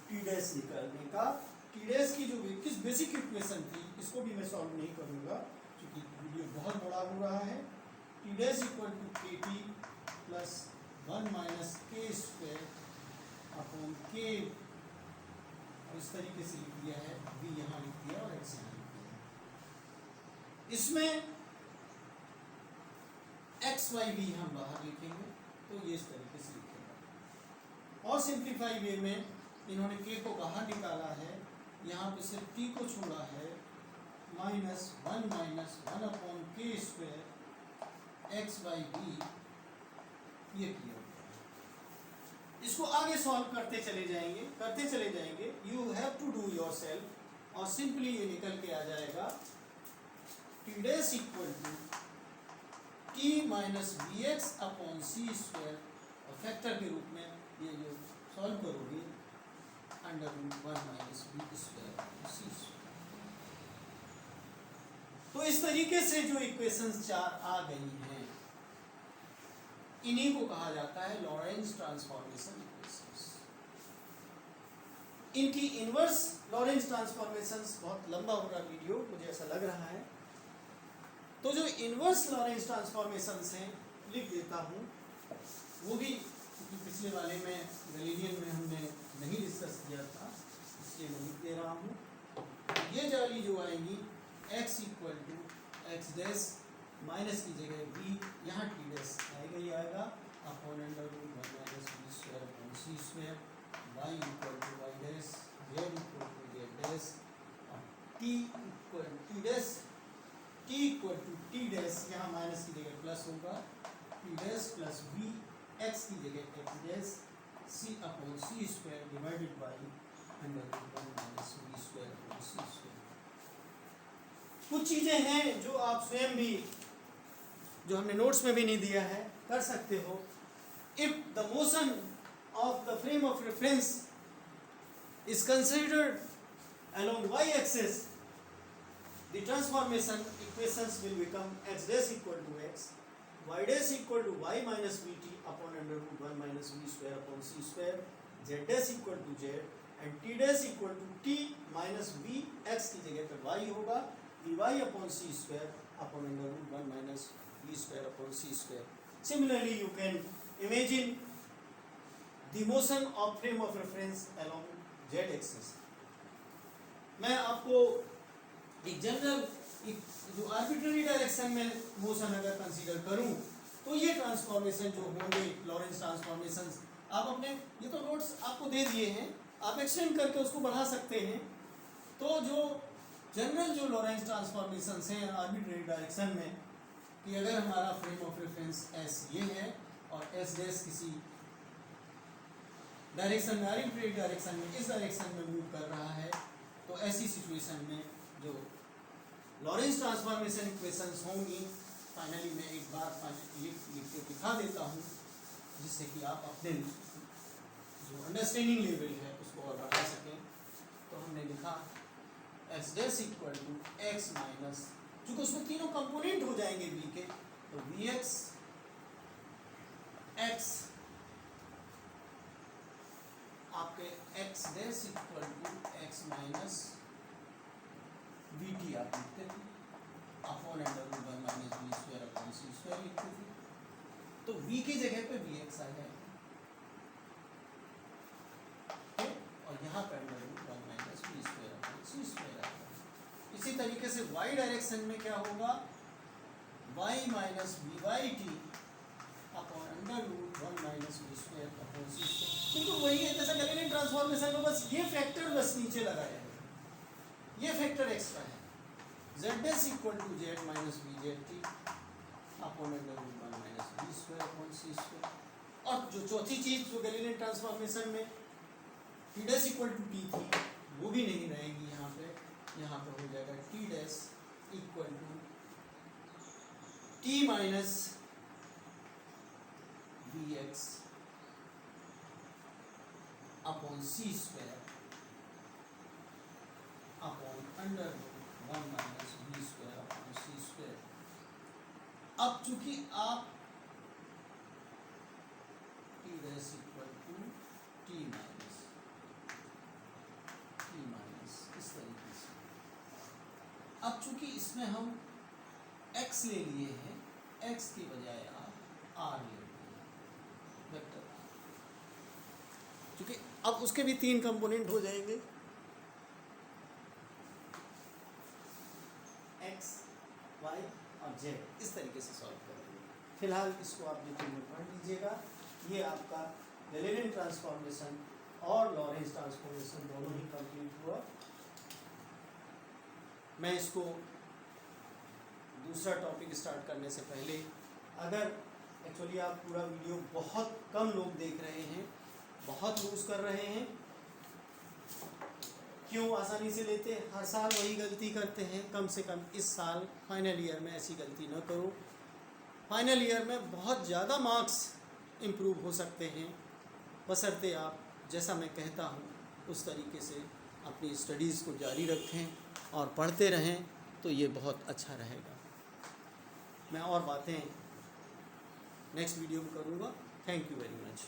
S1: t डैश निकालने का। t डैश की जो किस बेसिक इक्वेशन थी इसको भी मैं सॉल्व नहीं करूँगा क्योंकि वीडियो बहुत बड़ा हो रहा है। t डैश इक्वल टू के टी प्लस 1 माइनस के स्क्वायर अपॉन के, इस तरीके से लिख दिया है, v यहाँ लिख दिया और x यहाँ लिख दिया। इसमें एक्स वाई भी हम बाहर लिखेंगे, तो ये इस तरीके से लिखेंगे। और सिंप्लीफाई वे में इन्होंने k को बाहर निकाला है, यहाँ पे सिर्फ t को छोड़ा है, minus 1 upon k square x y b, ये किया। इसको आगे सॉल्व करते चले जाएंगे। You have to do yourself, और सिंपली ये निकल के आ जाएगा t dash equal to t minus v x upon c square, और फैक्टर के रूप में ये जो सॉल्व करोगे under root 1 minus v square upon c square. तो इस तरीके से जो इक्वेशंस 4 आ गई हैं, इन्हीं को कहा जाता है लॉरेंज ट्रांसफॉर्मेशन इक्वेशंस। इनकी इनवर्स लॉरेंज ट्रांसफॉर्मेशंस, बहुत लंबा होगा वीडियो मुझे ऐसा लग रहा है, तो जो इनवर्स लॉरेंज ट्रांसफॉर्मेशंस हैं लिख देता हूँ। वो भी क्योंकि पिछले वाले में गैलीलियन में हमने नहीं डिस्कस किया था, इसलिए मैं लिख दे रहा हूँ। ये वाली जो आएंगी x equal to x dash minus की जगह b, यहाँ टी डैश आएगा ही आएगा, upon under root 1 minus v square upon c square, y equal to y dash, z equal to z dash, t dash t equal to T dash, यहाँ minus की जगह plus होगा, t dash plus v, x की जगह x dash, c upon c square divided by under root 1 minus v square upon c square. कुछ चीज़ें हैं जो आप स्वयं भी, जो हमने नोट्स में भी नहीं दिया है, कर सकते हो। If the motion of the frame of reference is considered along y axis, the transformation equations will become x dash equal to x, y dash equal to y minus vt upon under root 1 minus v square upon c square, z dash equal to z, and t dash equal to t minus v, x की जगह पे y होगा, dy upon c square upon under root 1 minus v square upon c square. Similarly, you can imagine the motion of frame of reference along z axis. मैं आपको एक general जो arbitrary direction में motion अगर consider करूं, तो ये transformation जो होंगे लॉरेंज ट्रांसफॉर्मेशन, आप अपने, ये तो नोट्स आपको दे दिए हैं, आप एक्सटेंड करके उसको बढ़ा सकते हैं। तो जो जनरल जो लॉरेंज ट्रांसफॉर्मेशन हैं आर्बिट्ररी डायरेक्शन में, कि अगर हमारा फ्रेम ऑफ रेफरेंस एस ये है और एस डैश किसी डायरेक्शन में, आर्बिट्ररी डायरेक्शन में, इस डायरेक्शन में मूव कर रहा है, तो ऐसी सिचुएशन में जो लॉरेंज ट्रांसफॉर्मेशन इक्वेशंस होंगी, फाइनली मैं एक बार लिख के दिखा देता हूँ, जिससे कि आप अपने जो अंडरस्टैंडिंग लेवल है उसको और बढ़ा सकें। तो हमने लिखा x dash equal to x minus, चूँकि उसमें तीनों कंपोनेंट हो जाएंगे बी के, तो वी एक्स एक्स आपके x dash equal to x minus v t आप लिखते थे, upon under root 1 minus v square upon c square लिखते थे, तो v की जगह पे वी एक्स आ जाएगा, और यहाँ पे under root 1 minus v square upon c square आएगा। इसी तरीके से y डायरेक्शन में क्या होगा, y minus v y t upon under root 1 minus v square upon c square. बिल्कुल वही है जैसा गैलीलियन ट्रांसफॉर्मेशन में बस ये फैक्टर बस नीचे लगाया है, ये फैक्टर एक्स्ट्रा है, z s equal to z minus b z t upon under root 1 minus b square upon c square. और जो चौथी चीज जो गैलीलियन ट्रांसफॉर्मेशन में t dash equal to t थी वो भी नहीं रहेगी यहाँ पे हो जाएगा t dash equal to t minus b x upon c square upon under root 1 minus b square upon c square. अब चूंकि आप t dash equal to t minus इस तरीके से, अब चूंकि इसमें हम x ले लिए हैं, x की बजाय आप r ले लिए वेक्टर r, क्योंकि अब उसके भी 3 कंपोनेंट हो जाएंगे, x, y और z, इस तरीके से सॉल्व करेंगे। फिलहाल इसको आप डिटेल में पढ़ लीजिएगा। ये आपका गैलीलियन ट्रांसफॉर्मेशन और लॉरेंस ट्रांसफॉर्मेशन दोनों ही कंप्लीट हुआ। मैं इसको दूसरा टॉपिक स्टार्ट करने से पहले, अगर एक्चुअली आप पूरा वीडियो बहुत कम लोग देख रहे हैं, बहुत लूज कर रहे हैं, क्यों आसानी से लेते हैं, हर साल वही गलती करते हैं, कम से कम इस साल फाइनल ईयर में ऐसी गलती न करो। फाइनल ईयर में बहुत ज़्यादा मार्क्स इम्प्रूव हो सकते हैं, बशर्ते आप, जैसा मैं कहता हूँ, उस तरीके से अपनी स्टडीज़ को जारी रखें और पढ़ते रहें, तो ये बहुत अच्छा रहेगा। मैं और बातें नेक्स्ट वीडियो में करूँगा। Thank you very much.